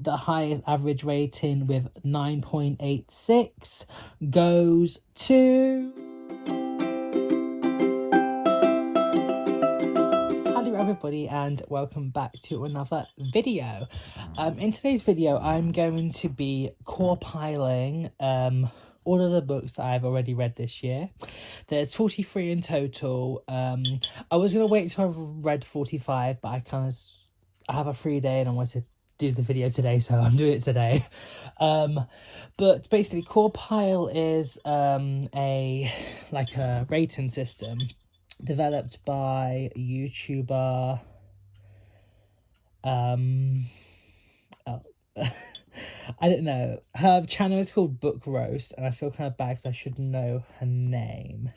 the highest average rating with 9.86 goes to... Hello everybody and welcome back to another video. In today's video I'm going to be core-piling all of the books that I've already read this year. There's 43 in total. I was going to wait till I've read 45, but I have a free day and I wanted to do the video today, so I'm doing it today. But basically CAWPILE is a rating system developed by YouTuber I don't know, her channel is called Book Roast, and I feel kind of bad because I should know her name.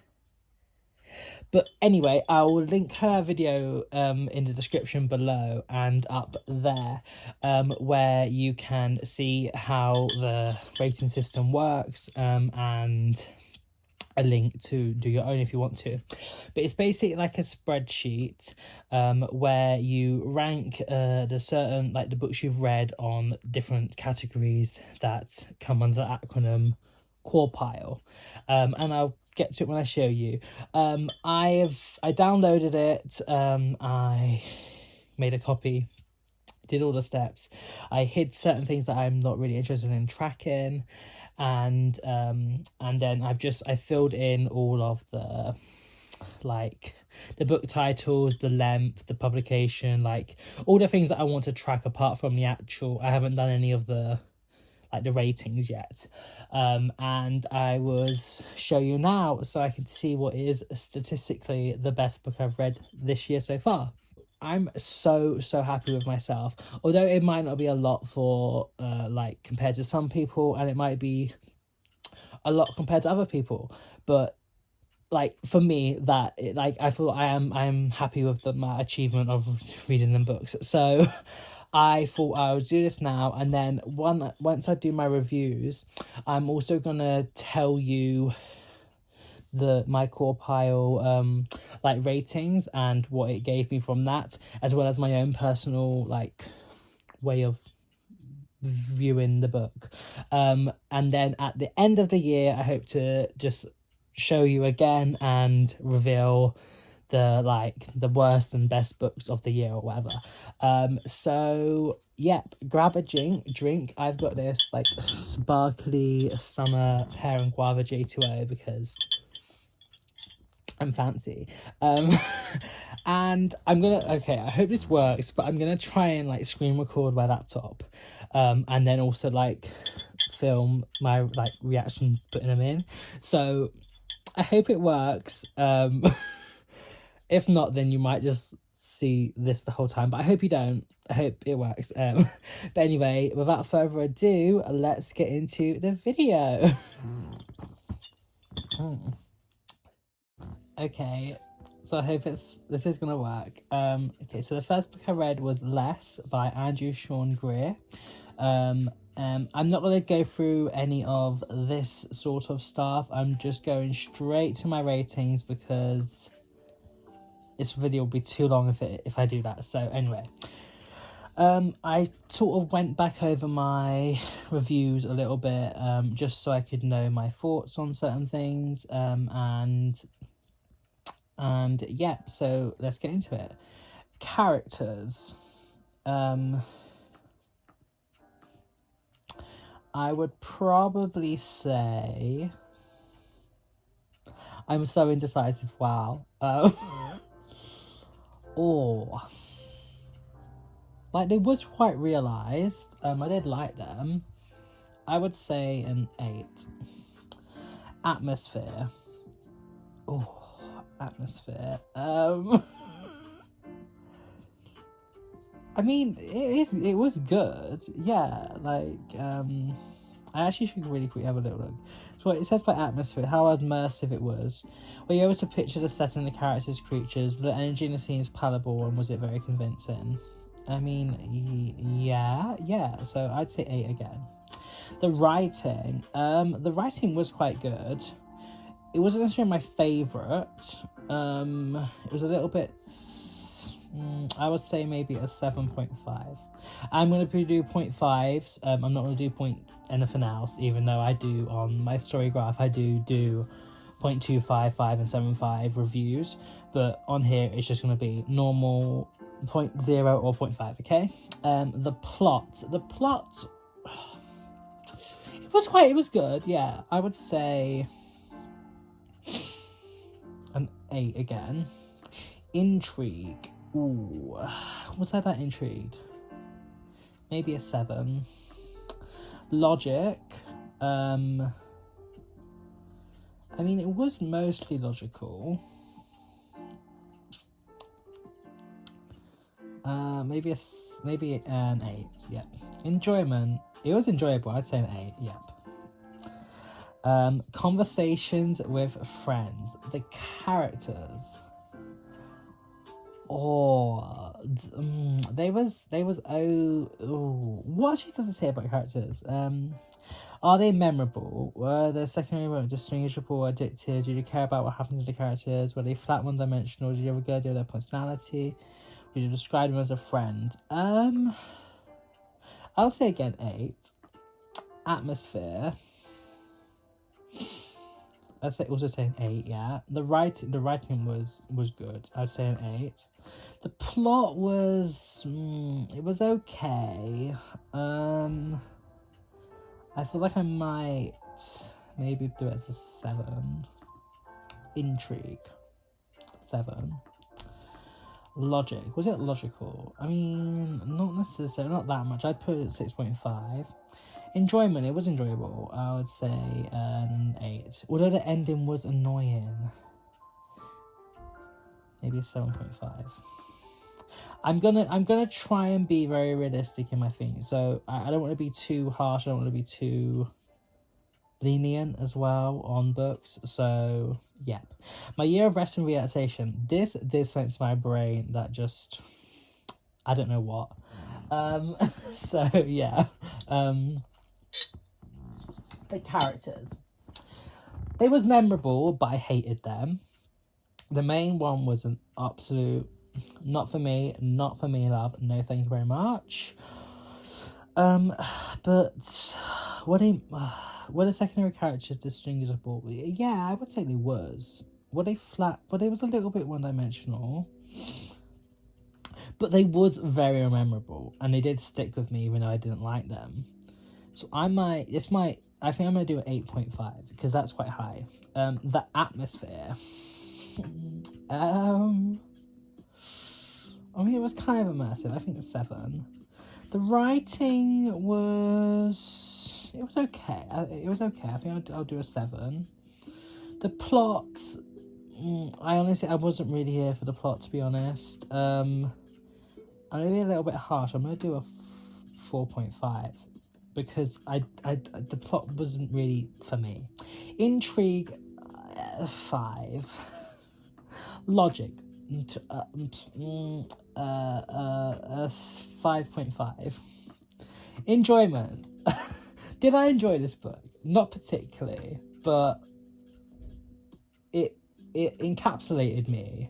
But anyway, I will link her video in the description below and up there, where you can see how the rating system works, and a link to do your own if you want to. But it's basically like a spreadsheet where you rank the books you've read on different categories that come under the acronym CAWPILE. And I'll get to it when I show you. I downloaded it, I made a copy, did all the steps. I hid certain things that I'm not really interested in tracking, and then I filled in all of the the book titles, the length, the publication, all the things that I want to track apart from the actual. I haven't done any of the the ratings yet, and I was show you now so I can see what is statistically the best book I've read this year so far. I'm so happy with myself, although it might not be a lot for compared to some people, and it might be a lot compared to other people, but for me I feel I'm happy with my achievement of reading them books. So I thought I would do this now, and then once I do my reviews, I'm also gonna tell you my CAWPILE ratings and what it gave me from that, as well as my own personal way of viewing the book. And then at the end of the year, I hope to just show you again and reveal the worst and best books of the year or whatever. So yep, grab a drink. I've got this sparkly summer pear and guava J2O because I'm fancy. And I'm gonna, I hope this works, but I'm gonna try and screen record my laptop, and then also film my reaction putting them in. So I hope it works. If not, then you might just see this the whole time, but I hope you don't. I hope it works. But anyway, without further ado, let's get into the video. Okay, so I hope this is gonna work. Okay, so the first book I read was Less by Andrew Sean Greer. I'm not gonna go through any of this sort of stuff. I'm just going straight to my ratings because this video will be too long if I do that. So anyway, I sort of went back over my reviews a little bit, just so I could know my thoughts on certain things, and yeah, so let's get into it. Characters. I would probably say... I'm so indecisive, wow. They was quite realised. I did like them. I would say an 8. Atmosphere. Oh, atmosphere. I mean, it was good. Yeah, I actually should really quickly have a little look. So it says by atmosphere, how immersive it was. Were you able to picture the setting, the characters, creatures? Was the energy in the scenes palatable, and was it very convincing? I mean, yeah. So I'd say 8 again. The writing. The writing was quite good. It wasn't necessarily my favourite. It was a little bit... I would say maybe a 7.5. I'm going to do 0.5s. I'm not going to do point anything else, even though I do on my StoryGraph, I do 0.25, 5 and 7.5 reviews. But on here, it's just going to be normal 0.0 or 0.5, okay? The plot, it was good, yeah. I would say an 8 again. Intrigue, ooh, was I that intrigued? Maybe a 7. Logic, I mean, it was mostly logical. Maybe an 8, yep. Enjoyment, it was enjoyable, I'd say an 8, yep. Conversations with friends, the characters. Oh, what she doesn't say about characters. Are they memorable? Were the secondary distinguishable, addictive? Did you care about what happened to the characters? Were they flat, one-dimensional? Did you ever go to their personality? Would you describe them as a friend? I'll say again 8. Atmosphere, I'd say also say an 8, yeah. The writing was good. I'd say an 8. The plot was it was okay. I feel like I might maybe do it as a 7. Intrigue, 7. Logic, was it logical? I mean, not necessarily, not that much. I'd put it at 6.5. Enjoyment, it was enjoyable. I would say an 8. Although the ending was annoying. Maybe a 7.5. I'm gonna try and be very realistic in my thing. So I don't want to be too harsh. I don't want to be too lenient as well on books. So yep. My year of rest and relaxation. This did something to my brain that just, I don't know what. So yeah. The characters. They was memorable, but I hated them. The main one was an absolute not for me, love. No, thank you very much. But were the secondary characters distinguishable? Yeah, I would say they was. Were they flat? But they was a little bit one-dimensional. But they was very memorable, and they did stick with me even though I didn't like them. So I think I'm gonna do an 8.5 because that's quite high. The atmosphere. I mean, it was kind of immersive. I think a 7. The writing was okay. It was okay. I think I'll do a 7. The plot, I wasn't really here for the plot, to be honest. I'm gonna be a little bit harsh. I'm gonna do a 4.5 because the plot wasn't really for me. Intrigue, 5. Logic, 5.5. Enjoyment. Did I enjoy this book? Not particularly, but it encapsulated me.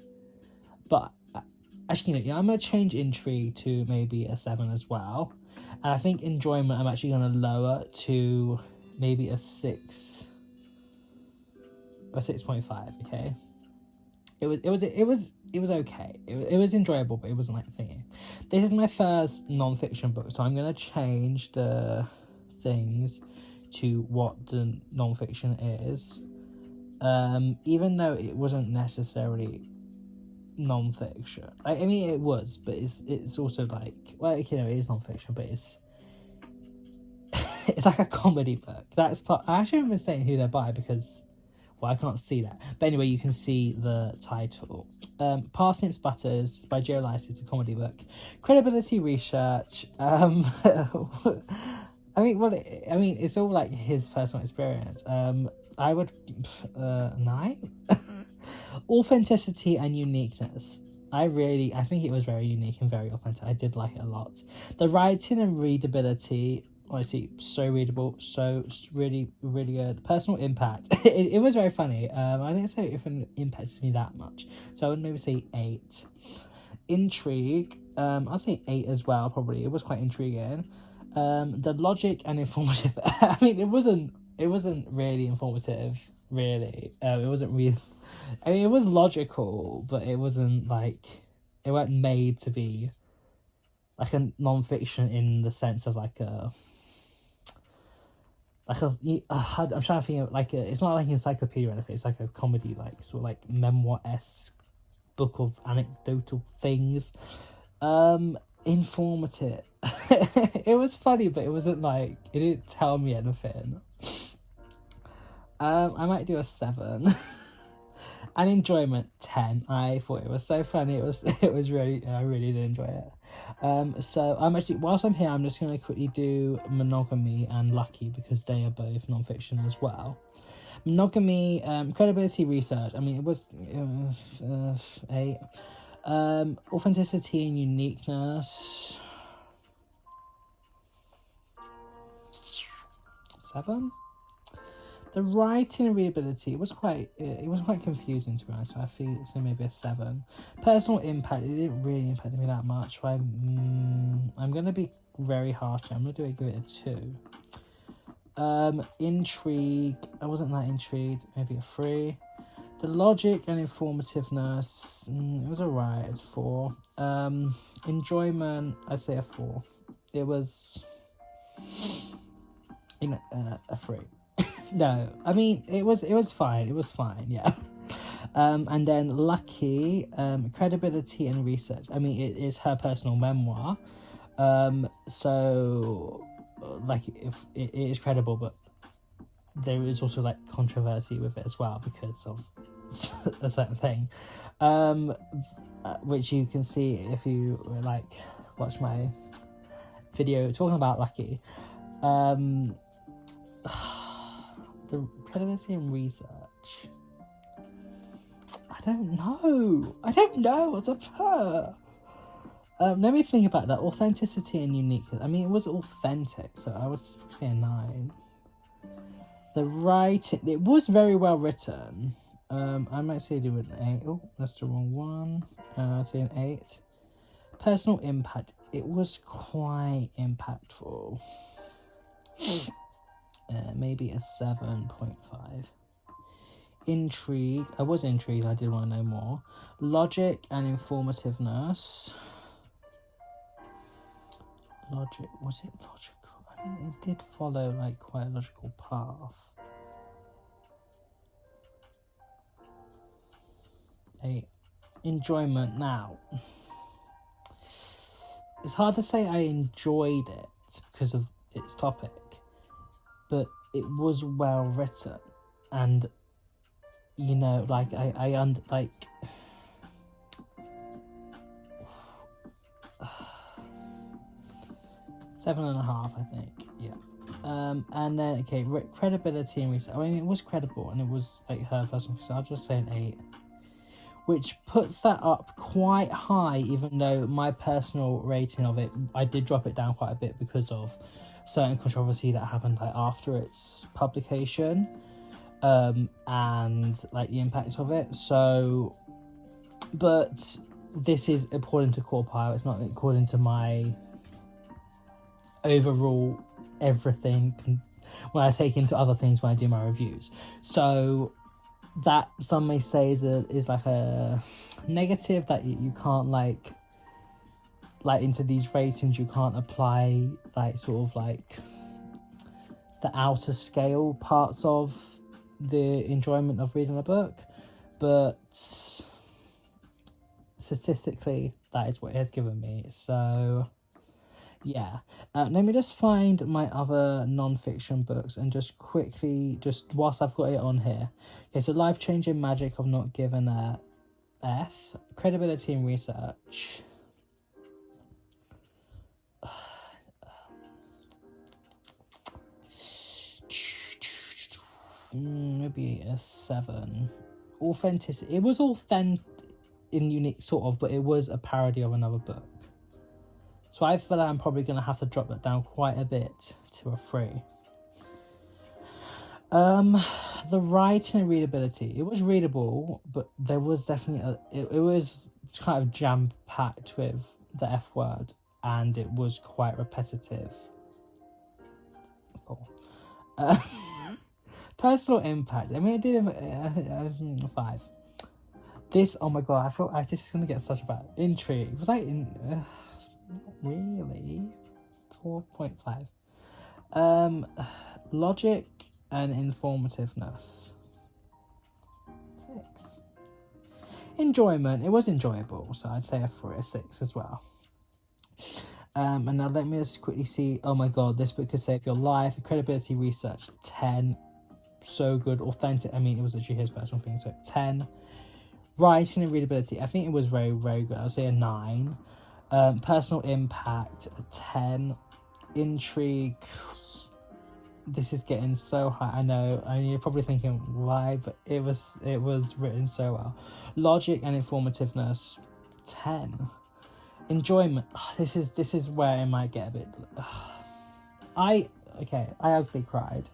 But actually, I'm going to change intrigue to maybe a 7 as well. And I think enjoyment I'm actually going to lower to maybe a 6 or 6.5, okay? It was okay. It was enjoyable, but it wasn't like thingy. This is my first non-fiction book, so I'm gonna change the things to what the non-fiction is. Even though it wasn't necessarily non-fiction. I mean, it was, but it's also like, well, you know, it is non-fiction, but it's it's like a comedy book. That's part. I actually haven't been saying who they're by because, well, I can't see that. But anyway, you can see the title. Parsnips Butters by Joe Lycett, it's a comedy book. Credibility research. I mean, it's all like his personal experience. I would 9. Authenticity and uniqueness. I think it was very unique and very authentic. I did like it a lot. The writing and readability. Honestly, so readable, so really, really good. Personal impact. It was very funny. I didn't say if it impacted me that much, so I would maybe say 8. Intrigue. I'll say 8 as well, probably. It was quite intriguing. The logic and informative. I mean, it wasn't really informative, really. It wasn't really. I mean, it was logical, but it wasn't like it weren't made to be like a non-fiction in the sense of like a. I'm trying to think of like it's not like an encyclopedia or anything. It's like a comedy, like sort of like memoir-esque book of anecdotal things. Informative. It was funny, but it wasn't like it didn't tell me anything. I might do a 7. And enjoyment 10. I thought it was so funny. It was really, I really did enjoy it. So I'm actually, whilst I'm here, I'm just going to quickly do Monogamy and Lucky because they are both non-fiction as well. Monogamy, credibility research. I mean, it was 8. Authenticity and uniqueness 7. The writing and readability, it was quite confusing, to be honest. So I feel so maybe a 7. Personal impact, it didn't really impact me that much. So I'm gonna be very harsh. I'm gonna give it a 2. Intrigue, I wasn't that intrigued. Maybe a 3. The logic and informativeness, it was alright. 4. Enjoyment, I'd say a 4. It was, a 3. No, I mean it was fine. It was fine, yeah. And then Lucky, credibility and research. I mean, it is her personal memoir. So like if it is credible, but there is also like controversy with it as well because of a certain thing, which you can see if you like watch my video talking about Lucky. The credibility and research. I don't know what's up her. Let me think about that. Authenticity and uniqueness. I mean, it was authentic, so I would say a 9. The writing, it was very well written. I might say do an 8. Oh, that's the wrong one. I'd say an 8. Personal impact, it was quite impactful. Maybe a 7.5. Intrigue, I was intrigued, I did want to know more. Logic and informativeness. Logic, was it logical? I mean, it did follow like quite a logical path. 8. Enjoyment, now. It's hard to say I enjoyed it because of its topic, but it was well written, and like I 7.5, I think, yeah. And then okay, credibility and research. I mean, it was credible, and it was like her personal. So I'll just say an 8, which puts that up quite high, even though my personal rating of it, I did drop it down quite a bit because of certain controversy that happened like after its publication, and like the impact of it. So, but this is according to CAWPILE. It's not according to my overall everything when I take into other things when I do my reviews. So that some may say is like a negative, that you can't like into these ratings you can't apply like sort of like the outer scale parts of the enjoyment of reading a book, but statistically that is what it has given me. So yeah, let me just find my other non-fiction books and just quickly, just whilst I've got it on here. Okay, so life-changing magic, I've not given a F. Credibility and research, maybe a 7. Authenticity, it was authentic in unique sort of, but it was a parody of another book. So I feel like I'm probably going to have to drop that down quite a bit to a 3. The writing and readability, it was readable, but there was definitely it was kind of jam-packed with the F word, and it was quite repetitive. 4. Personal impact. I mean, it did 5. This, oh my god, I thought I just gonna get such a bad intrigue. Was I in? Really? 4.5. Logic and informativeness. 6. Enjoyment. It was enjoyable, so I'd say a 6 as well. And now let me just quickly see. Oh my god, this book could save your life. Credibility research 10. So good, authentic. I mean, it was literally his personal thing. So 10. Writing and readability. I think it was very, very good. I'll say a 9. Personal impact a 10. Intrigue. This is getting so high. I know. I mean, you're probably thinking why, but it was written so well. Logic and informativeness 10. Enjoyment. This is where it might get a bit. I ugly cried.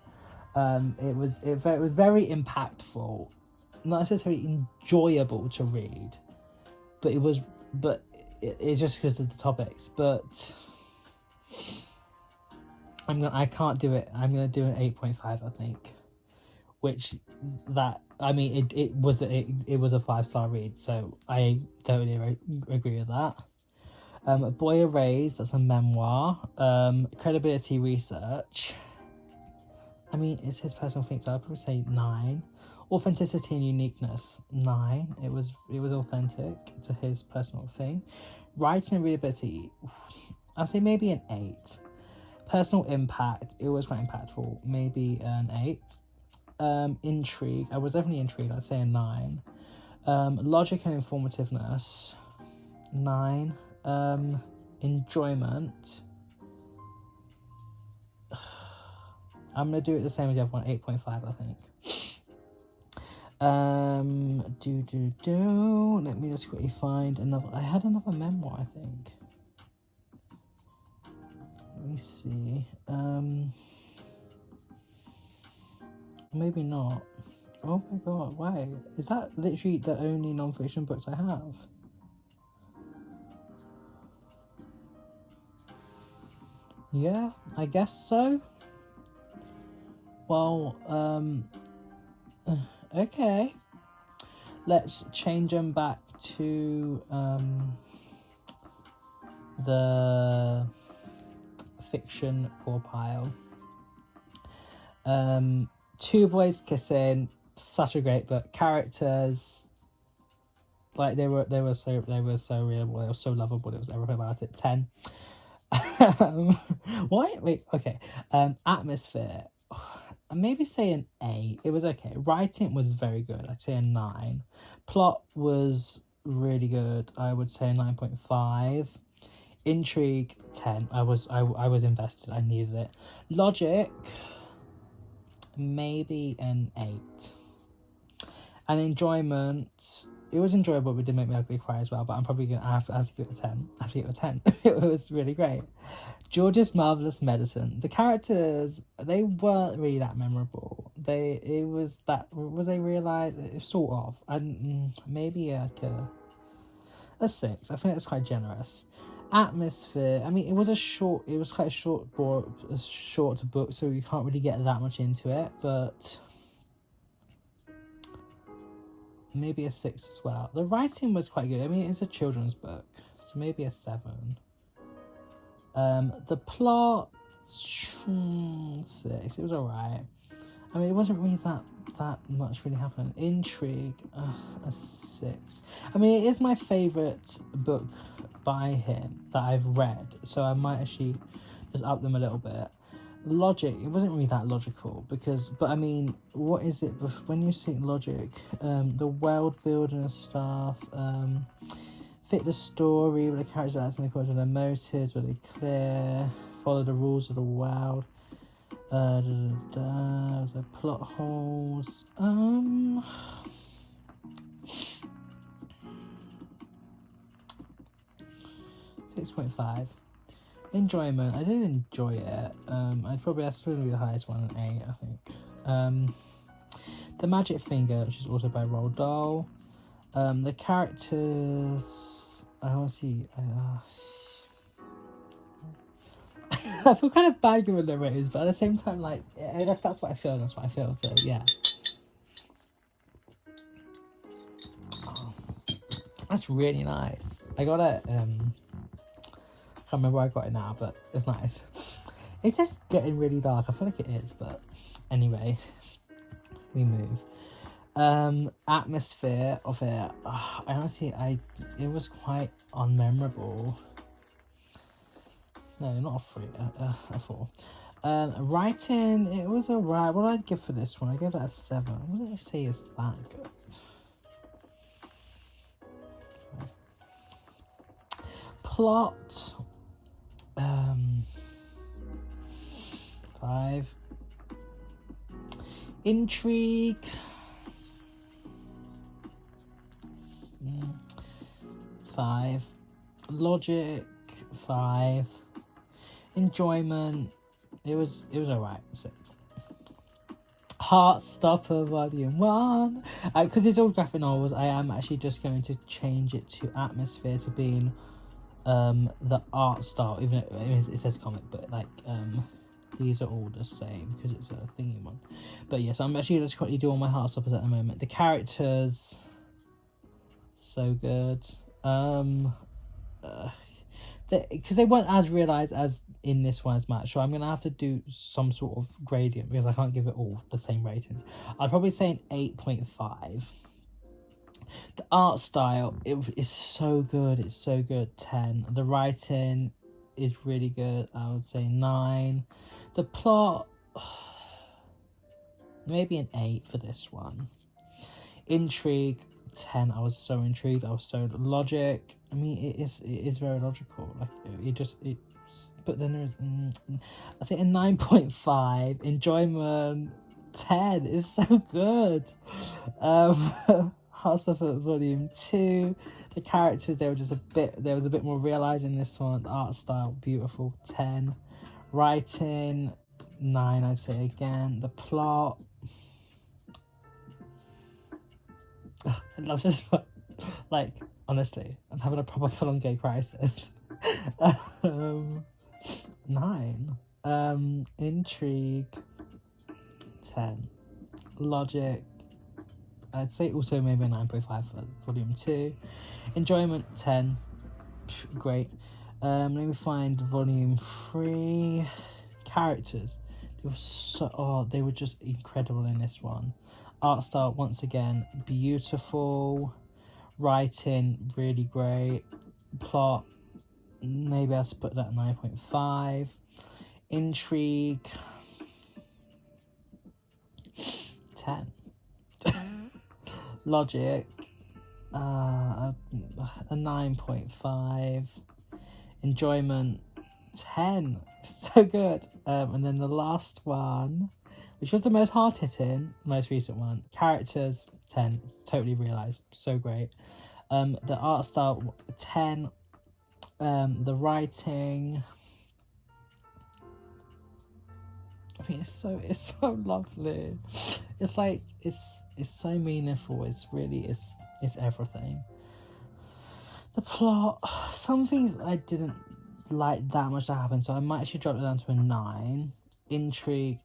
It was very impactful, not necessarily enjoyable to read, but it's just because of the topics. But I can't do it. I'm gonna do an 8.5, I think, which it was a 5-star read, so I totally agree with that. Boy Erased, that's a memoir. Credibility research. I mean, it's his personal thing, so I'd probably say 9. Authenticity and uniqueness 9. It was authentic to his personal thing. Writing and readability, I'd say maybe an 8. Personal impact, it was quite impactful, maybe an 8. Intrigue, I was definitely intrigued, I'd say a 9. Logic and informativeness 9. Enjoyment, I'm gonna do it the same as the other one, 8.5, I think. Let me just quickly find another. I had another memoir, I think. Let me see. Maybe not. Oh my god, why? Is that literally the only non-fiction books I have? Yeah, I guess so. Well, okay. Let's change them back to the fiction CAWPILE. 2 boys kissing, such a great book. Characters, like they were so relatable, they were so lovable, it was everything about it. 10. Why? Wait, okay. Atmosphere, maybe say an 8. It was okay. Writing was very good. I'd say a 9. Plot was really good. I would say a 9.5. Intrigue 10. I was invested. I needed it. Logic, maybe an 8. And enjoyment, it was enjoyable, but it did make me ugly cry as well. But I'm probably gonna have to give it a 10. I have to give it a 10. It was really great. George's Marvelous Medicine. The characters, they weren't really that memorable. They realized sort of. And maybe like a 6. I think that's quite generous. Atmosphere. I mean, it was quite a short book, so you can't really get that much into it. But maybe a 6 as well. The writing was quite good. I mean, it's a children's book, so maybe a 7. The plot, 6. It was alright. I mean, it wasn't really that much really happened. Intrigue, a 6. I mean, it is my favourite book by him that I've read, so I might actually just up them a little bit. Logic, it wasn't really that logical but I mean, what is it when you see logic? The world building and stuff, fit the story with the characters acting according to their motives, were they clear, follow the rules of the world, the plot holes, 6.5. Enjoyment, I didn't enjoy it. I'd probably ask for the highest one, an 8, I think. The Magic Finger, which is also by Roald Dahl. The characters, I honestly, I feel kind of bad giving the ratings, but at the same time, like, if that's what I feel, that's what I feel. So yeah, that's really nice. I got it. I can't remember where I got it now, but it's nice. It's just getting really dark. I feel like it is, but anyway, we move. Atmosphere of it. I honestly, it was quite unmemorable. No, not a 3, a 4. Writing, it was alright. What did I give for this one? I gave that a 7. What did I say is that good? Plot, 5. Intrigue, 5. Logic, 5. Enjoyment, it was alright, 6. Heartstopper Volume 1, because it's all graphic novels, I am actually just going to change it to atmosphere, to being the art style, even though it says comic, but like these are all the same because it's a thingy one. But yes, I'm actually just quickly doing my Heartstoppers at the moment. The characters, so good. Because they weren't as realised as in this one as much, so I'm gonna have to do some sort of gradient because I can't give it all the same ratings. I'd probably say an 8.5. The art style, it's so good. It's so good. 10. The writing is really good. I would say 9. The plot, maybe an 8 for this one. Intrigue, 10. I was so intrigued. I was so logic. I mean, it is very logical. Like but then there's I think a 9.5. Enjoyment, 10. It's so good. Heartstopper Volume 2. The characters, there was a bit more realised in this one. The art style, beautiful, 10. Writing, 9, I'd say again. The plot, I love this one. Like, honestly, I'm having a proper full-on gay crisis. 9. Intrigue, 10. Logic, I'd say also maybe a 9.5 for Volume 2. Enjoyment, 10. Great. Let me find Volume 3. Characters. They were just incredible in this one. Art style, once again, beautiful. Writing, really great. Plot, maybe I'll put that at 9.5. Intrigue, 10. Logic, a 9.5. Enjoyment, 10. So good. And then the last one, which was the most hard-hitting, most recent one, characters, 10. Totally realised. So great. The art style, 10. The writing, I mean, it's so lovely. It's like it's so meaningful. It's everything. The plot, some things I didn't like that much to happen, so I might actually drop it down to a 9. Intrigue,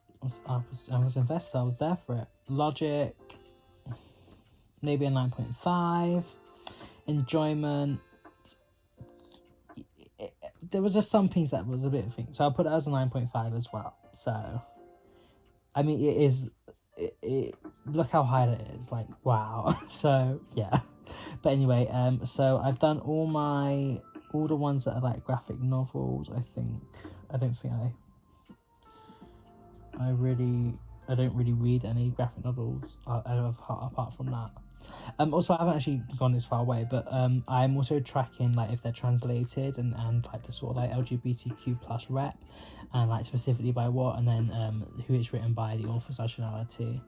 I was invested. I was there for it. Logic, maybe a 9.5. Enjoyment, there was just some things that was a bit of a thing, so I'll put it as a 9.5 as well. So, I mean, look how high it is. Like, wow. So yeah. But anyway, so I've done all the ones that are like graphic novels. I don't really read any graphic novels apart from that. Also, I haven't actually gone this far away, but I'm also tracking like if they're translated and like the sort of like LGBTQ plus rep, and like specifically by what, and then who it's written by, the author's nationality,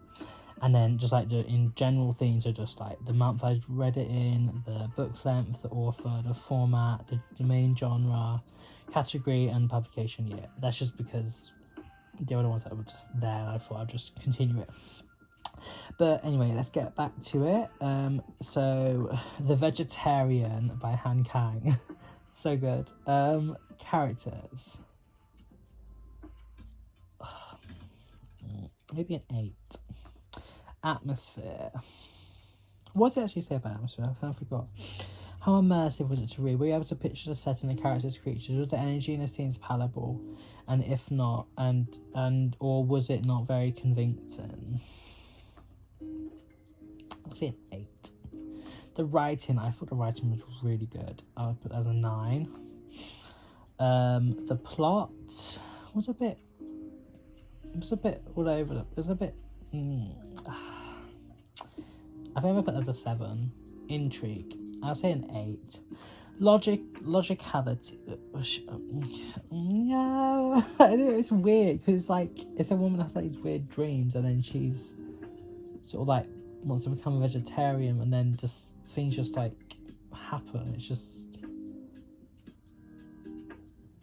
and then just like the in general themes are just like the month I read it in, the book length, the author, the format, the main genre, category, and publication year. That's just because they were the ones that were just there, and I thought I'd just continue it. But anyway, let's get back to it. So The Vegetarian by Han Kang. So good. Characters. Maybe an 8. Atmosphere. What does it actually say about atmosphere? I kind of forgot. How immersive was it to read? Were you able to picture the setting, the characters, creatures? Was the energy in the scenes palatable? And if not, or was it not very convincing? I'll say an 8. The writing, I thought the writing was really good. I would put that as a 9. The plot was a bit. It was a bit all over. It was a bit. I think I put that as a 7. Intrigue, I'll say an 8. Logicality. Yeah, I know it's weird because like it's a woman that has like these weird dreams, and then she's sort of like wants to become a vegetarian, and then just things just like happen. It's just.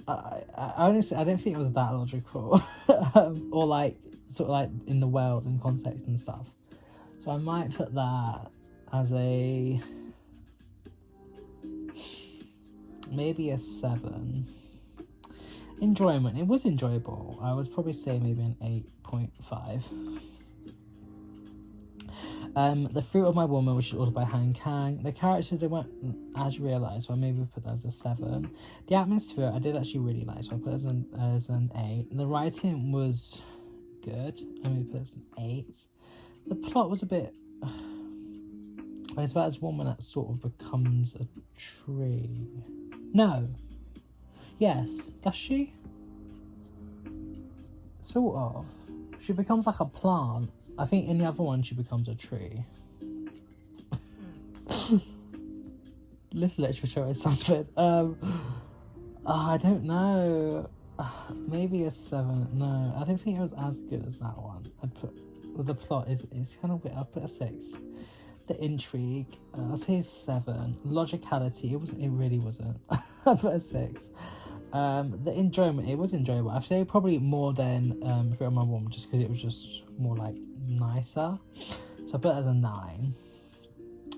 I honestly, I don't think it was that logical, or like sort of like in the world and context and stuff. So I might put that as a maybe a 7. Enjoyment, it was enjoyable. I would probably say maybe an 8.5. The Fruit of My Woman, which is also by Han Kang. The characters, they weren't as you realise, so I maybe put that as a 7. The atmosphere, I did actually really like, so I put it as an 8. The writing was good, I maybe put it as an 8. The plot was a bit. It's about this woman that sort of becomes a tree. No. Yes, does she? Sort of. She becomes like a plant. I think in the other one she becomes a tree. This literature is something. I don't know. Maybe a 7. No, I don't think it was as good as that one. I'd put. Well, the plot is kind of weird. I'll put a 6. The intrigue, I'll say a 7. Logicality, it really wasn't. I'll put a 6. The enjoyment, it was enjoyable. I'd say probably more than Fruit of My Woman, just because it was just more like nicer. So I put it as a 9.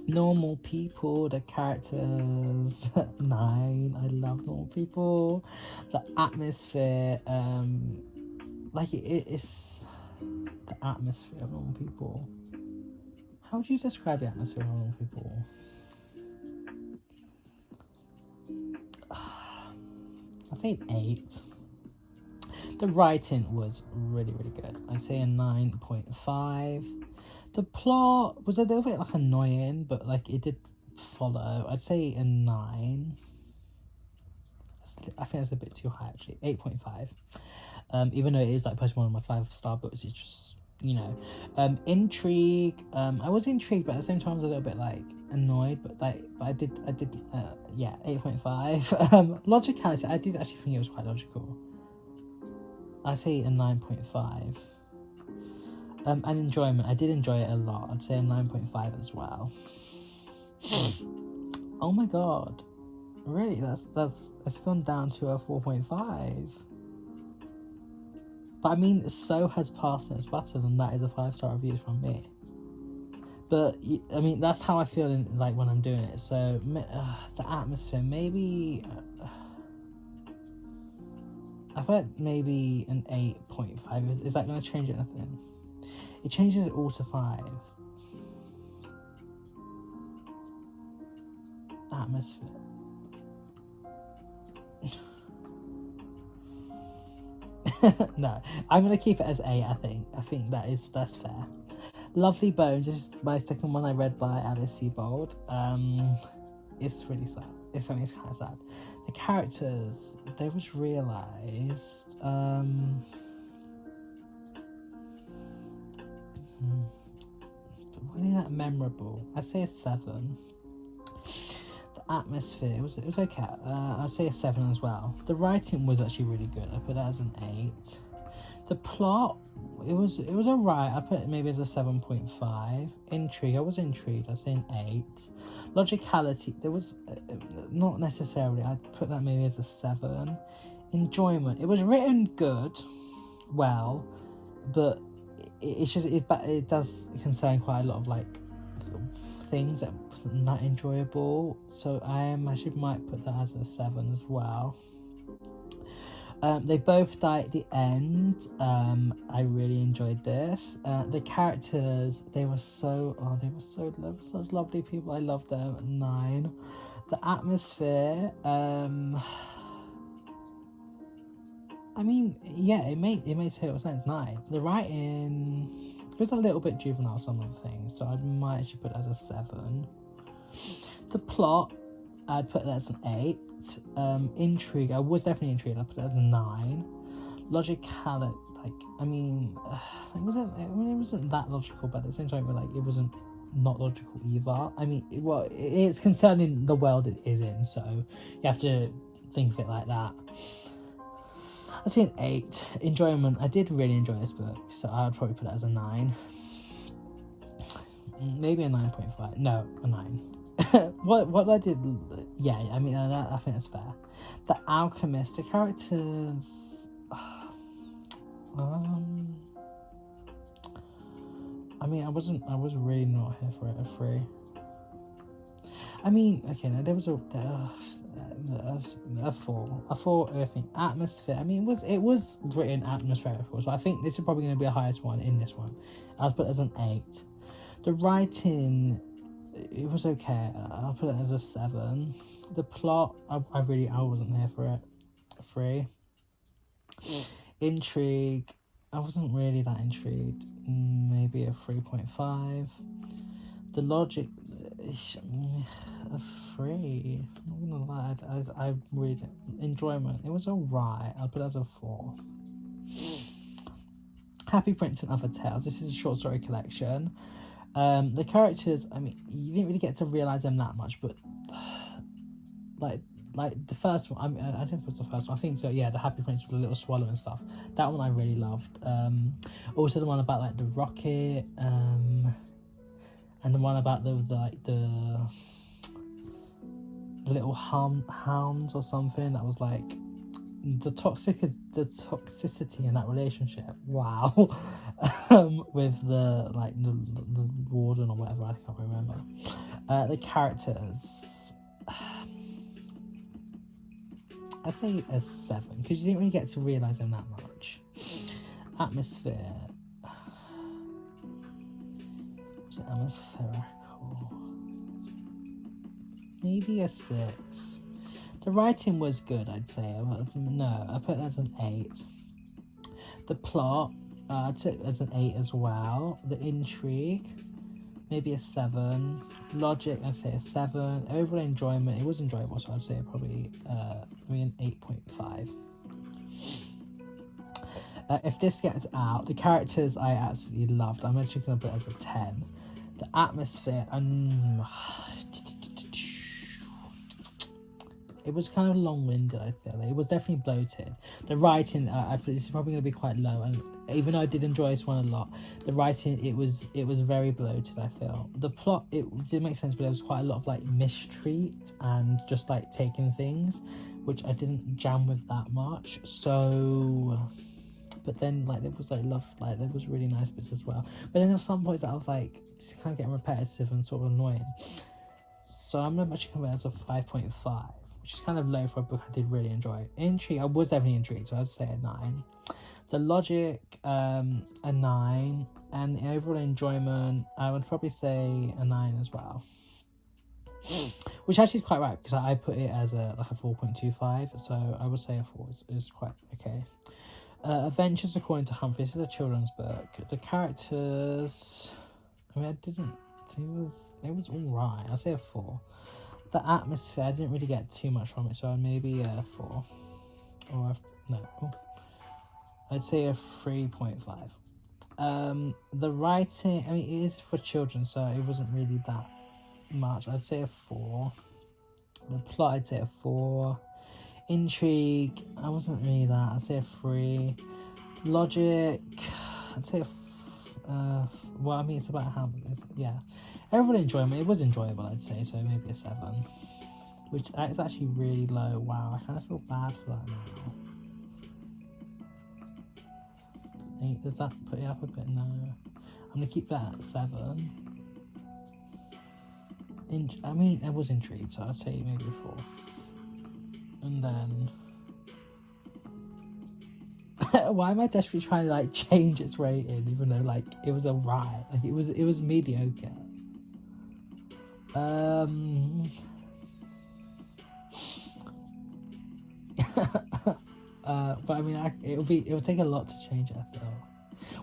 Normal people, the characters, 9. I love normal people. The atmosphere, like it's the atmosphere of normal people. How would you describe the atmosphere of normal people? I say an 8. The writing was really, really good. I'd say a 9.5. The plot was a little bit like annoying, but like it did follow. I'd say a 9. I think that's a bit too high actually. 8.5. Even though it is like posted one of my 5-star books, it's just, you know. Intrigue, I was intrigued, but at the same time I was a little bit like annoyed, but I did 8.5. Logicality, I did actually think it was quite logical. I'd say a 9.5. And enjoyment, I did enjoy it a lot. I'd say a 9.5 as well. Oh my god, really? It's gone down to a 4.5. But I mean, So Has Passed and It's Better Than That is a 5-star review from me. But I mean, that's how I feel in like when I'm doing it. So the atmosphere, maybe I feel like maybe an 8.5. Is that going to change anything? It changes it all to 5. Atmosphere. No, I'm going to keep it as 8, I think. I think that's fair. Lovely Bones, this is my second one I read by Alice Sebold. It's really sad. It's kind of sad. The characters, they was realised. But really that memorable. I'd say a 7. The atmosphere, it was okay. I'd say a 7 as well. The writing was actually really good. I put that as an 8. The plot, it was alright. I put it maybe as a 7.5. Intrigue, I was intrigued. I'd say an 8. Logicality, there was not necessarily. I'd put that maybe as a 7. Enjoyment, it was written good, well, but it's just it does concern quite a lot of like things that wasn't that enjoyable. So I actually might put that as a 7 as well. They both die at the end. I really enjoyed this. The characters, they were such lovely people. I loved them. 9. The atmosphere, I mean, yeah, it made total sense. 9. The writing, it was a little bit juvenile, some of the things, so I might actually put it as a 7. The plot, I'd put it as an 8. Intrigue, I was definitely intrigued. I put it as a 9. Logicality, like, I mean, it wasn't that logical, but at the same time, it wasn't not logical either. I mean, it's concerning the world it is in, so you have to think of it like that. I'd say an 8. Enjoyment, I did really enjoy this book, so I would probably put it as a 9. Maybe a 9.5. No, a 9. what I did, yeah, I mean, I think that's fair. The Alchemist, the characters, I mean, I was really not here for it. A 3. I mean, okay, now there was a 4. A 4, I think. Atmosphere, I mean, it was written atmospherical, so I think this is probably going to be the highest one in this one. I'll put it as an 8. The writing, it was okay. I'll put it as a 7. The plot, I wasn't there for it. A 3. Intrigue, I wasn't really that intrigued. Maybe a 3.5. The logic, a 3. I'm not gonna lie, I read it. Enjoyment, it was alright. I'll put it as a 4. Happy Prince and Other Tales. This is a short story collection. The characters, I mean, you didn't really get to realise them that much, but like the first one, I mean, I don't know if it was the first one, I think so, yeah, the Happy Prince with the little swallow and stuff. That one I really loved. Also the one about like the rocket, and the one about the little hounds or something, that was like the toxicity in that relationship. Wow. With the warden or whatever, I can't remember. The characters, I'd say a 7, because you didn't really get to realise them that much. Atmosphere, was it atmospherical? Maybe a 6. The writing was good, I'd say. No, I put it as an 8. The plot, I took it as an 8 as well. The intrigue, maybe a 7. Logic, I'd say a 7. Overall enjoyment, it was enjoyable, so I'd say probably maybe an 8.5. If this gets out, the characters I absolutely loved. I'm actually going to put it as a 10. The atmosphere, it was kind of long-winded, I feel. It was definitely bloated. The writing, I feel this is probably going to be quite low, and even though I did enjoy this one a lot, the writing, it was very bloated, I feel. The plot, it did make sense, but there was quite a lot of like mistreat and just like taking things, which I didn't jam with that much. So, but then like there was like love, like there was really nice bits as well. But then there were some points that I was like, it's kind of getting repetitive and sort of annoying. So I'm going to actually come back as a 5.5. Which is kind of low for a book I did really enjoy. Intrigue, I was definitely intrigued, so I'd say a 9. The logic, a 9. And the overall enjoyment, I would probably say a 9 as well. Which actually is quite right, because I put it as a 4.25, so I would say a 4 is quite okay. Adventures According to Humphrey, this is a children's book. The characters, I mean, I didn't, it was alright, I'd say a 4. The atmosphere, I didn't really get too much from it, so maybe a 4. Or I'd say a 3.5. The writing, I mean, it is for children, so it wasn't really that much. I'd say a 4. The plot, I'd say a 4. Intrigue, I wasn't really that. I'd say a 3. Logic, I'd say a well, I mean, it's about how, yeah. Everybody enjoyment, it was enjoyable, I'd say, so maybe a 7. Which is actually really low. Wow, I kind of feel bad for that now. 8. Does that put it up a bit? No. I'm gonna keep that at 7. I mean, I was intrigued, so I'd say maybe 4. And then why am I desperately trying to like change its rating, even though like it was alright, like it was mediocre. But I mean, it'll take a lot to change it, I feel.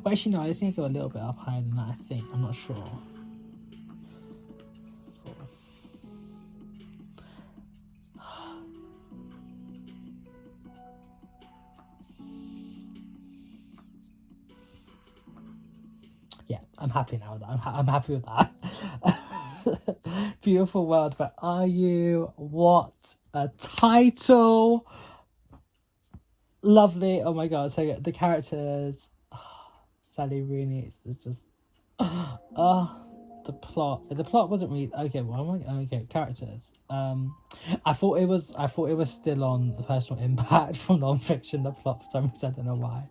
Well, actually, no, I just need to go a little bit up higher than that, I think. I'm not sure. 4. Yeah, I'm happy now with that. I'm happy with that. Beautiful world, but are you? What a title! Lovely. Oh my god, so the characters, Sally Rooney, it's just the plot wasn't really okay. Characters, I thought it was still on the personal impact from non-fiction. The plot, for some reason, I don't know why,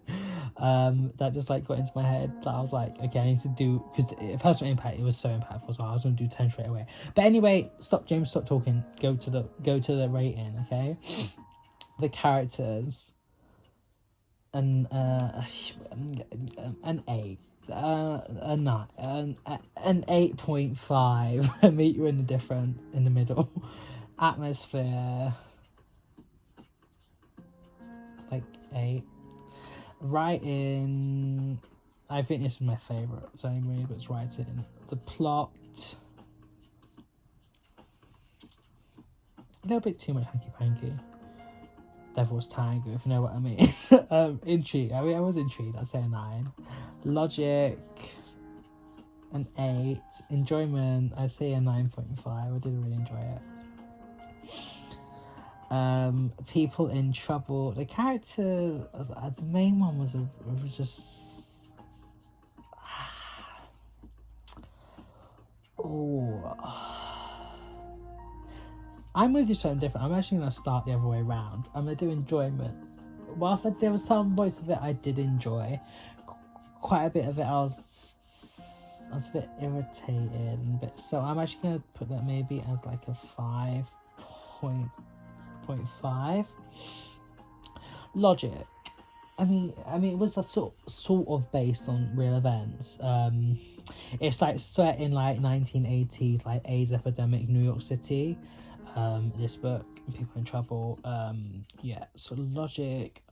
that just like got into my head. That I was like, okay, I need to do, because personal impact, it was so impactful, so I was gonna do 10 straight away. But anyway, stop talking, go to the rating. Okay, the characters, an 8, a 9, an 8.5. Meet you in the middle. Atmosphere, like 8. Writing, I think this is my favourite, so I'm really good at writing. The plot, a little bit too much hanky panky. Devil's Tango, if you know what I mean. Intrigue. I mean, I was intrigued. I'd say a 9. Logic, an 8. Enjoyment, I'd say a 9.5. I did really enjoy it. People in trouble. The character, the main one was just. I'm going to do something different. I'm actually going to start the other way around. I'm going to do enjoyment. Whilst there was some voice of it I did enjoy, quite a bit of it I was a bit irritated and a bit. So I'm actually going to put that maybe as like a 5.5. Logic. I mean, it was a sort of based on real events. It's like set in like 1980s, like AIDS epidemic, New York City. This book, People in Trouble. Yeah. So logic.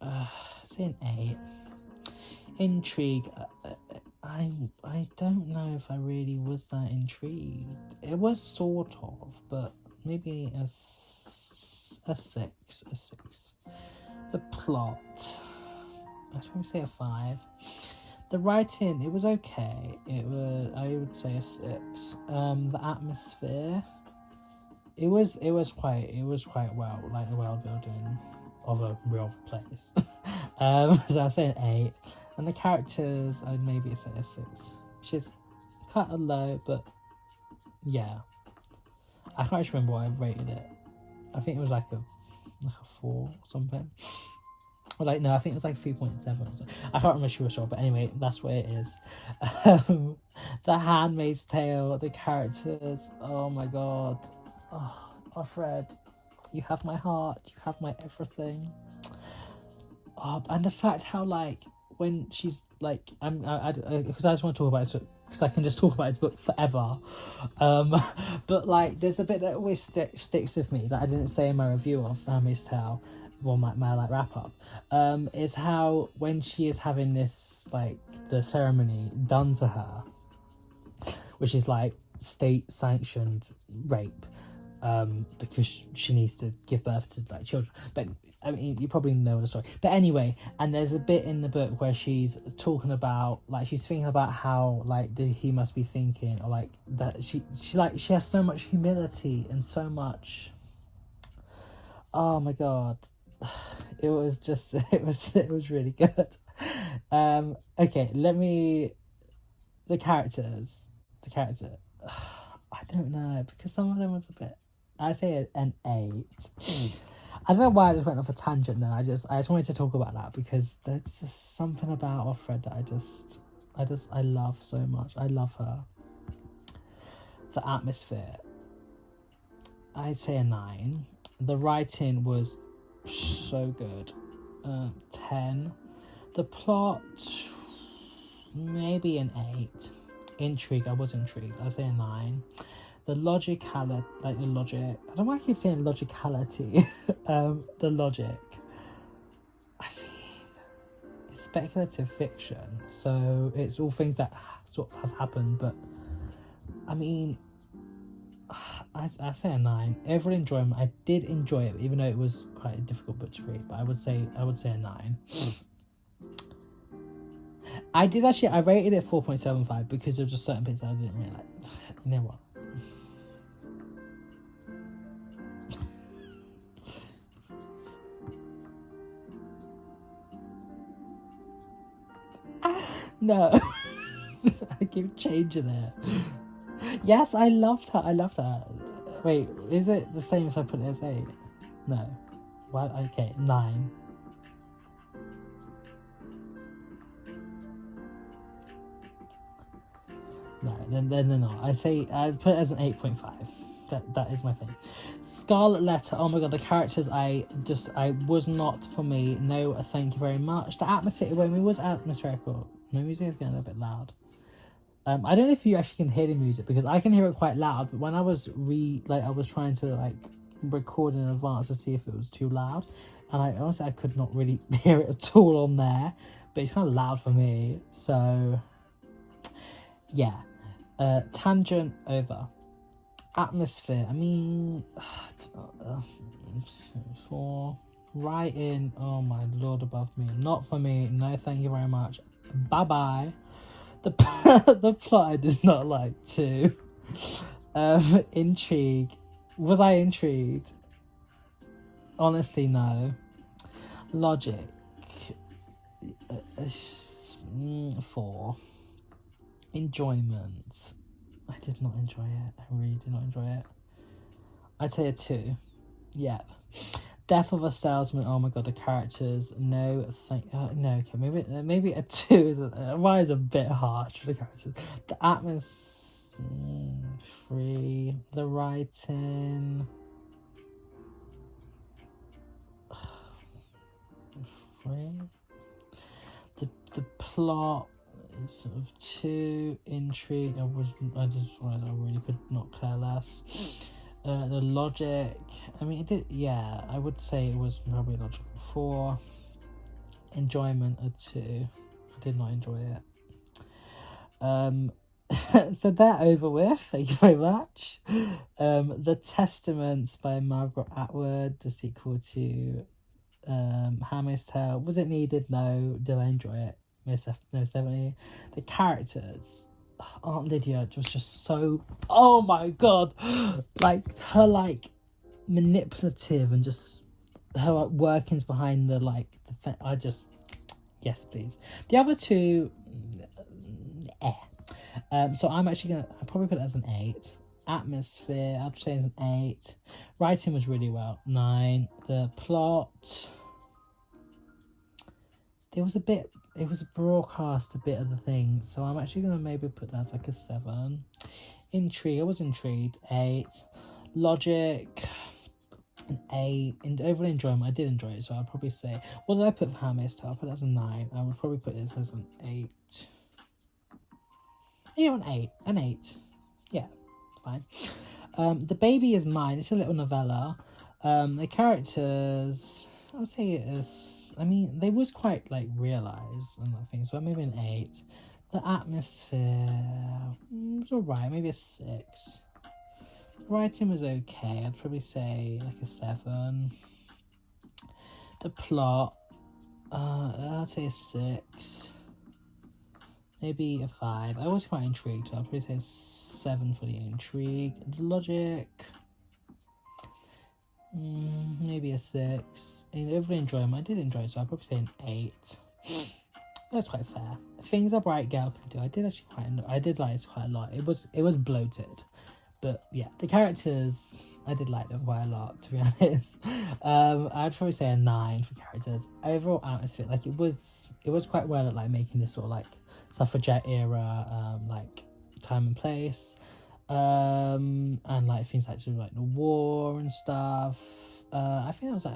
Say an 8. Intrigue. I don't know if I really was that intrigued. It was sort of, but maybe a 6. The plot, I'd probably say a 5. The writing, it was okay. I would say a 6. The atmosphere, it was quite well, like the world building of a real place. So I'd say an 8. And the characters, I'd maybe say a 6, which is kind of low, but yeah. I can't actually remember what I rated it. I think it was like a 4 or something. Or like, no, I think it was like 3.7. So I can't remember sure, but anyway, that's what it is. The Handmaid's Tale, the characters, oh my god. Oh, Fred, you have my heart, you have my everything. Oh, and the fact how like when she's like, because I just want to talk about it because I can just talk about this book forever. But like, there's a bit that always sticks with me that I didn't say in my review of Handmaid's Tale, well, my like wrap up, is how when she is having this like the ceremony done to her, which is like state sanctioned rape, because she needs to give birth to like children. But I mean, you probably know the story. But anyway, and there's a bit in the book where she's talking about like she's thinking about how like he must be thinking, or like that she has so much humility and so much. Oh my god, it was really good. Okay, the characters. I don't know, because some of them was a bit. I say an 8. I don't know why I just went off a tangent then. I just wanted to talk about that because there's just something about Offred that I love so much. I love her. The atmosphere, I'd say a 9. The writing was so good. 10. The plot, maybe an 8. Intrigue, I was intrigued. I'd say a 9. The logicality, like the logic, I don't know why I keep saying logicality. The logic, I mean, it's speculative fiction, so it's all things that sort of have happened, but I mean, I say a 9. Overall enjoyment, I did enjoy it, even though it was quite a difficult book to read, but I would say a 9. I rated it 4.75 because there were just certain bits that I didn't really like. You know what? No. I keep changing it. Yes, I loved her. Wait, is it the same if I put it as 8? No. What? Okay, 9. No, then they're not. I put it as an 8.5. That is my thing. Scarlet Letter. Oh my god, the characters I was not for me. No, thank you very much. The atmosphere was atmospherical. My music is getting a bit loud. I don't know if you actually can hear the music because I can hear it quite loud. But when I was I was trying to record in advance to see if it was too loud, and I could not really hear it at all on there. But it's kind of loud for me. So yeah, tangent over. Atmosphere, I mean, 4. Writing, oh my lord above me, not for me. No, thank you very much. Bye bye. The plot I did not like too. Intrigue, was I intrigued? Honestly, no. Logic, 4. Enjoyment, I did not enjoy it. I really did not enjoy it. I'd say a 2. Yep. Death of a Salesman. Oh my god, the characters. No, no. Okay, maybe a 2. Why is a bit harsh for the characters? The atmosphere, 3. The writing, 3. The plot, sort of 2. Intrigue, I really could not care less. The logic, I mean, it did, yeah, I would say it was probably logical. 4. Enjoyment, a 2. I did not enjoy it. So they're over with. Thank you very much. The Testament by Margaret Atwood, the sequel to Handmaid's Tale. Was it needed? No. Did I enjoy it? No, 70. The characters, Aunt Lydia was just so, oh my god, her manipulative and just her workings behind the yes please. The other 2, so I'll probably put it as an 8. Atmosphere, I'd say it's an 8. Writing was really well, 9. The plot, it was broadcast a bit of the thing, so I'm actually going to maybe put that as a 7. Intrigue, I was intrigued, 8. Logic, an 8. And overall enjoyment, I did enjoy it, so I'd probably say, what did I put for Handmaid's Tale? I put it as a 9. I would probably put it as an 8. Yeah, an 8. Yeah, fine. The Baby Is Mine, it's a little novella. The characters, I would say it is, I mean, they was quite realised and that thing, so maybe an 8. The atmosphere, it's alright, maybe a 6. The writing was okay, I'd probably say a 7. The plot, I'd say a 6. Maybe a 5. I was quite intrigued, so I'd probably say a 7 for the intrigue. The logic, maybe a 6. And overall enjoyment, I did enjoy it, so I'd probably say an 8. That's quite fair. Things a Bright Girl Can Do, I did like it quite a lot. It was bloated, But yeah, the characters, I did like them quite a lot, to be honest. I'd probably say a 9 for characters. Overall atmosphere, like it was quite well at like making this sort of like suffragette era, like time and place, and like things like sort of like the war and stuff. I think it was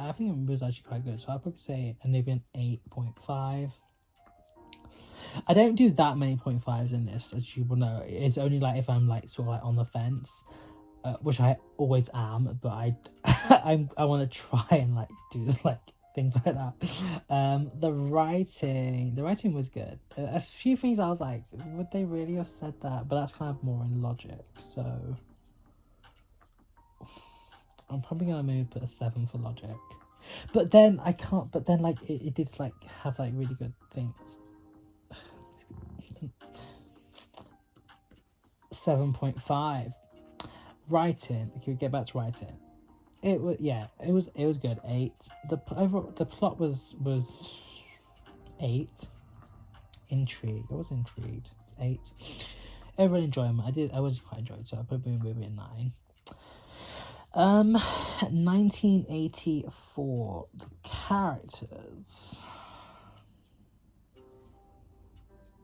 actually quite good. So I'd probably say maybe an 8.5. I don't do that many 0.5s in this, as you will know. It's only like if I'm like sort of like on the fence, which I always am. But I want to try and like do like things like that. The writing was good. A few things I was like, would they really have said that? But that's kind of more in logic. So I'm probably gonna maybe put a 7 for logic. But then I can't. But then like it did like have like really good things. 7.5. Writing. Okay, we get back to writing. It was good. 8. The plot was 8. Intrigue. I was intrigued. 8. Overall enjoyment. I was quite enjoyed, so I probably maybe a 9. 1984. The characters.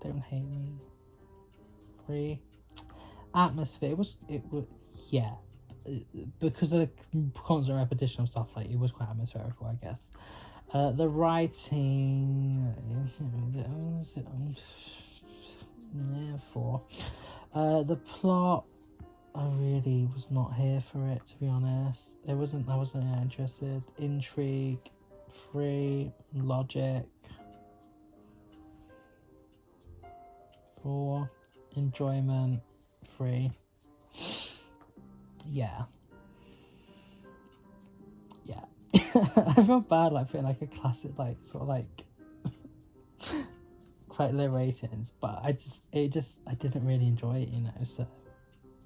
Don't hate me. 3. Atmosphere. It was yeah, because of the constant repetition of stuff, like it was quite atmospherical, I guess. The writing, yeah, 4. The plot, I really was not here for it, to be honest. I wasn't interested. Intrigue, 3. Logic, 4. Enjoyment, 3. Yeah. I felt bad like putting like a classic like sort of like quite low ratings, but I didn't really enjoy it, you know, so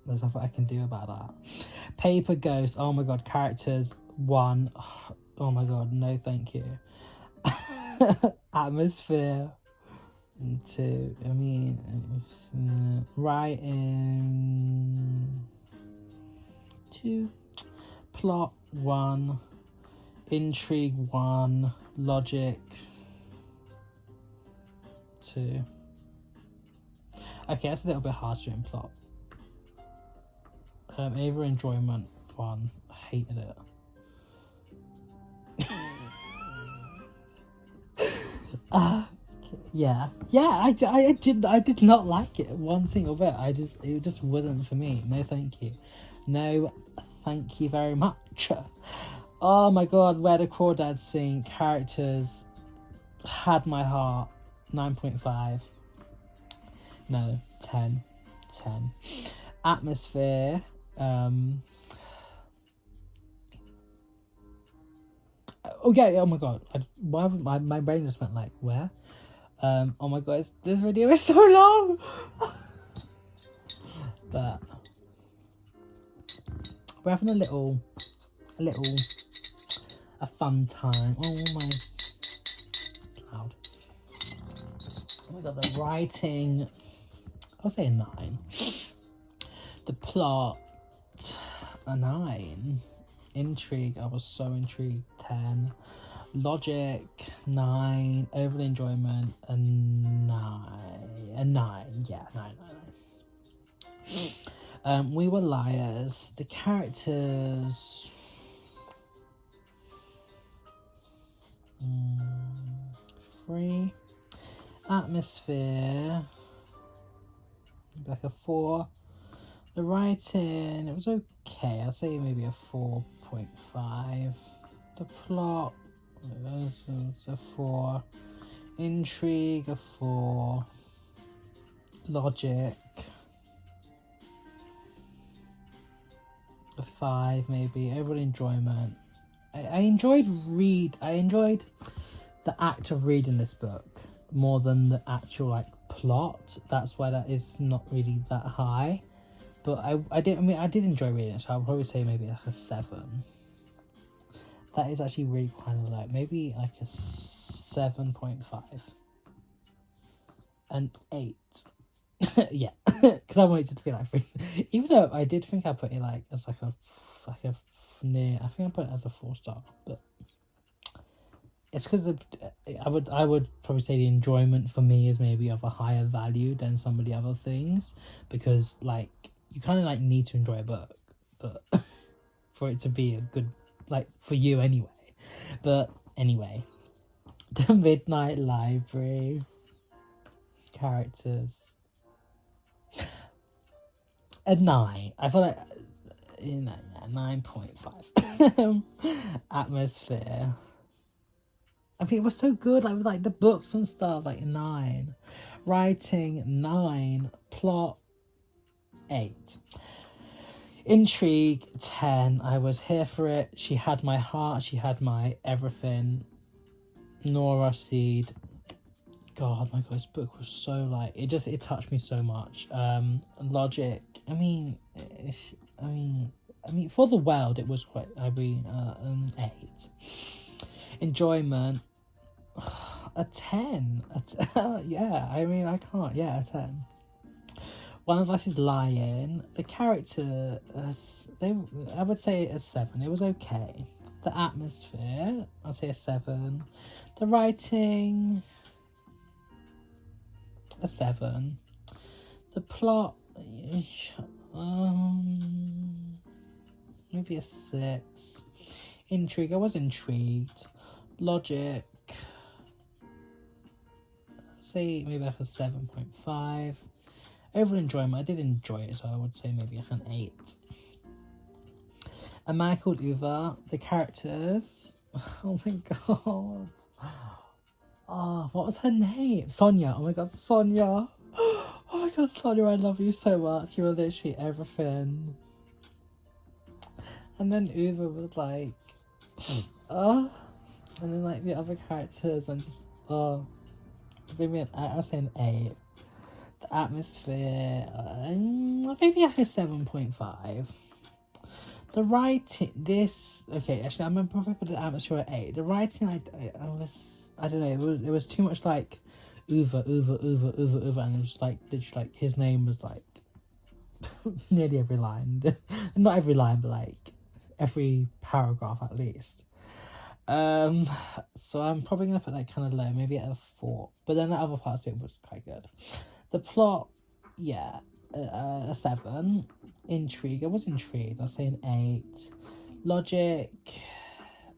there's nothing I can do about that. Paper Ghost, oh my god, characters, 1. Oh my god, no thank you. Atmosphere, 2. I mean, writing, 2. Plot, 1. Intrigue, 1. Logic, 2. Okay, that's a little bit hard to in plot. Over enjoyment, 1. I hated it. Yeah, I did not like it one single bit. It just wasn't for me. No thank you. No thank you very much. Oh my god, where the crawdads sing, characters had my heart. 9.5. No, 10. Atmosphere, okay, oh my god, my brain just went like, where? Oh my god, this video is so long. But we're having a fun time. Oh my, it's loud. Oh my god, the writing, I'll say a 9. The plot, a 9. Intrigue, I was so intrigued, 10. Logic, 9. Overall enjoyment, a 9. Yeah, 9. We Were Liars. The characters, 3. Atmosphere, like a 4. The writing, it was okay. I'd say maybe a 4.5. The plot, it was a 4. Intrigue, a 4. Logic, a 5 maybe. Overall enjoyment, I enjoyed the act of reading this book more than the actual like plot. That's why that is not really that high. But I did enjoy reading it, so I'll probably say maybe like a 7. That is actually really kind of low. Maybe like a 7.5. An 8. Yeah, because I wanted it to be like 3. Even though I did think I put it like as like a near. I think I put it as a 4-star, but it's because I would probably say the enjoyment for me is maybe of a higher value than some of the other things, because like you kind of like need to enjoy a book, but for it to be a good, like for you anyway. But anyway, the Midnight Library characters, a 9. I feel like 9.5. Atmosphere. I mean, it was so good, like with like the books and stuff, like 9. Writing, 9. Plot, 8. Intrigue, 10. I was here for it. She had my heart. She had my everything. Nora Seed. God, my God, this book was so like it touched me so much. Logic. I mean, for the world, it was quite. An 8. Enjoyment, a 10. Yeah, I mean, I can't. Yeah, a 10. One of Us is Lying. The character, I would say a 7. It was okay. The atmosphere, I'll say a 7. The writing, a 7. The plot, maybe a 6. Intrigue, I was intrigued. Logic, say maybe like a 7.5. Overall enjoyment, I did enjoy it, so I would say maybe like an 8. A Man Called Uva, the characters, oh my God. Oh, what was her name? Sonia. Oh my God, Sonia. Oh my God, Sonia, I love you so much. You were literally everything. And then Uva was like, oh. And then like the other characters, and just, oh. Maybe I was saying 8. The atmosphere, maybe like a 7.5. The writing, okay, actually, I'm gonna probably put the atmosphere at 8. The writing, I don't know, it was too much like Uva, and it was like literally like his name was like nearly every line, not every line, but like every paragraph at least. So I'm probably gonna put that kind of low, maybe at a 4. But then the other parts of it was quite good. The plot, yeah, a 7. Intrigue, I was intrigued. I'll say an 8. Logic,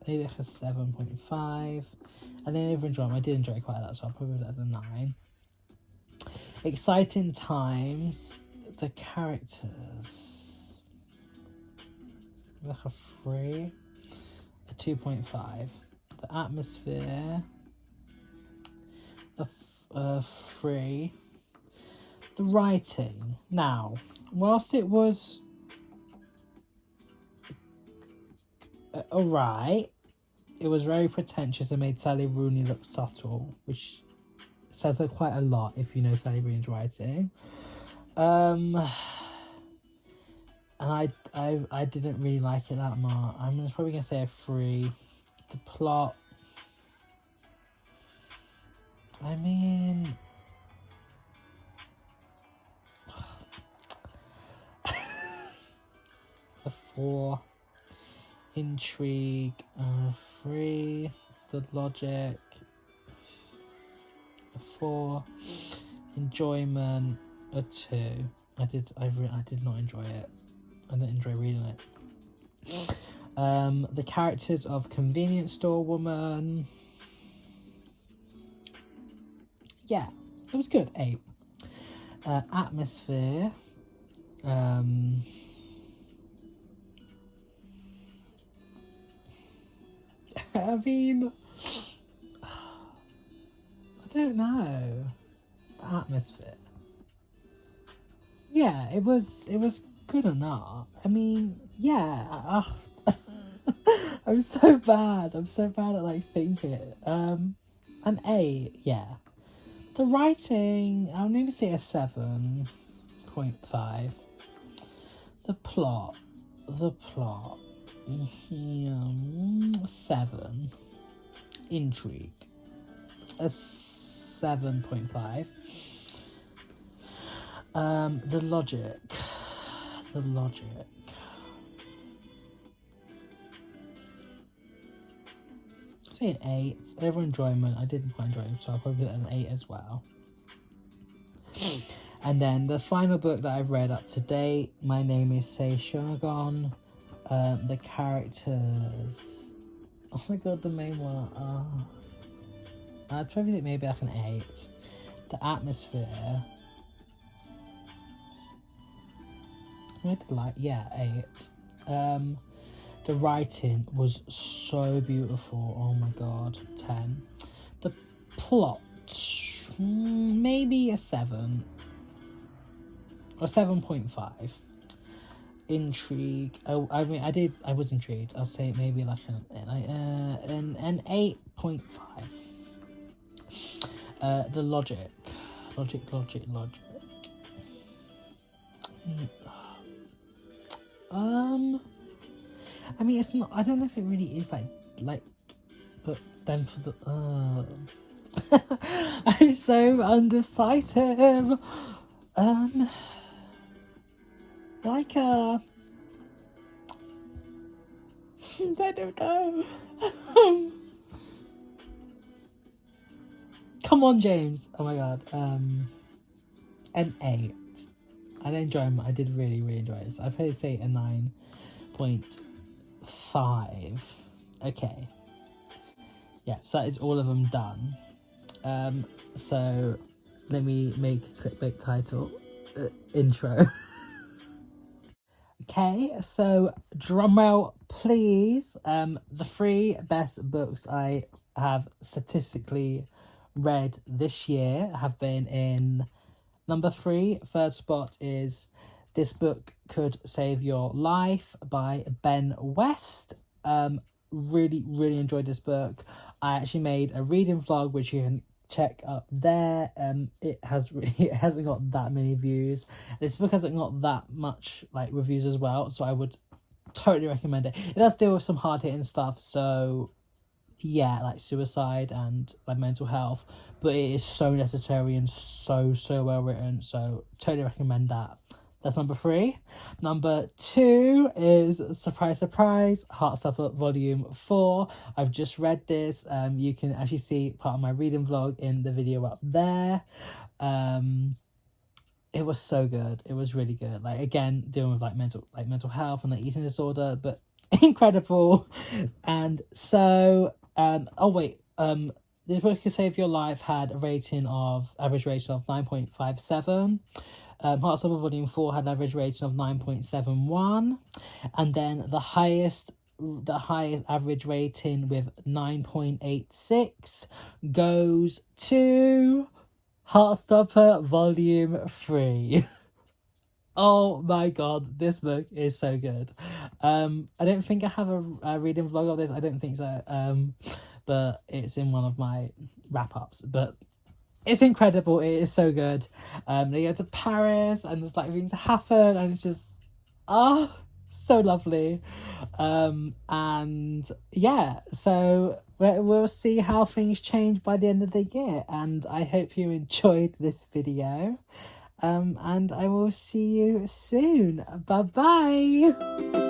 maybe like a 7.5. And then over enjoyment, I did enjoy it quite a lot, so I'll probably put it as a 9. Exciting times, the characters, like a 3. A 2.5. The atmosphere, a 3. The writing, now, whilst it was alright, it was very pretentious and made Sally Rooney look subtle, which says quite a lot if you know Sally Rooney's writing. And I didn't really like it that much. I'm probably gonna say a 3. The plot, I mean, a 4. Intrigue, 3. The logic, a 4. Enjoyment, a 2. I did not enjoy it. I didn't enjoy reading it. The characters of Convenience Store Woman, yeah, it was good. 8. Atmosphere, I mean, I don't know. The atmosphere, yeah, it was good enough. I mean, yeah. I'm so bad at like thinking. An 8, yeah. The writing, I'll maybe say a 7.5. The plot, 7. Intrigue, a 7.5. The logic. The logic. Say an 8. Over enjoyment. I didn't quite enjoy it, so I'll probably put an 8 as well. And then the final book that I've read up to date, My Name is Sei Shonagon. The characters. Oh my god, the main one. I'd probably think maybe like an 8. The atmosphere. I did like, yeah, 8. The writing was so beautiful. Oh my god, 10. The plot, maybe a 7 or 7.5. Intrigue. Oh, I mean, I was intrigued. I'll say maybe like an 8.5. The logic. I mean, it's not. I don't know if it really is like, but then for the I'm so undecisive. Like I don't know. Come on, James. Oh my god. An 8. I enjoy them. I did really enjoy it. So I'd probably say a 9.5. Okay. Yeah, so that is all of them done. So let me make a clickbait title. Intro. Okay, so drumroll please. The 3 best books I have statistically read this year have been in number 3. Third spot is This Book Could Save Your Life by Ben West. Really enjoyed this book. I actually made a reading vlog which you can check up there. It hasn't got that many views. This book hasn't got that much like reviews as well, so I would totally recommend it. It does deal with some hard hitting stuff, so yeah, like suicide and like mental health, but it is so necessary and so well written, so totally recommend that. That's number 3. Number 2 is surprise Heartstopper Volume 4. I've just read this. You can actually see part of my reading vlog in the video up there. It was so good. It was really good. Like, again, dealing with like mental health and like eating disorder, but incredible. And so This Book Could Save Your Life had a average rating of 9.57. Heartstopper Volume 4 had an average rating of 9.71. And then the highest average rating with 9.86 goes to Heartstopper Volume 3. Oh my god, this book is so good. I don't think I have a reading vlog of this. I don't think so. But it's in one of my wrap-ups. But it's incredible. It is so good. They go to Paris and there's like things happen and it's just so lovely. And yeah, so we'll see how things change by the end of the year, and I hope you enjoyed this video. And I will see you soon. Bye bye.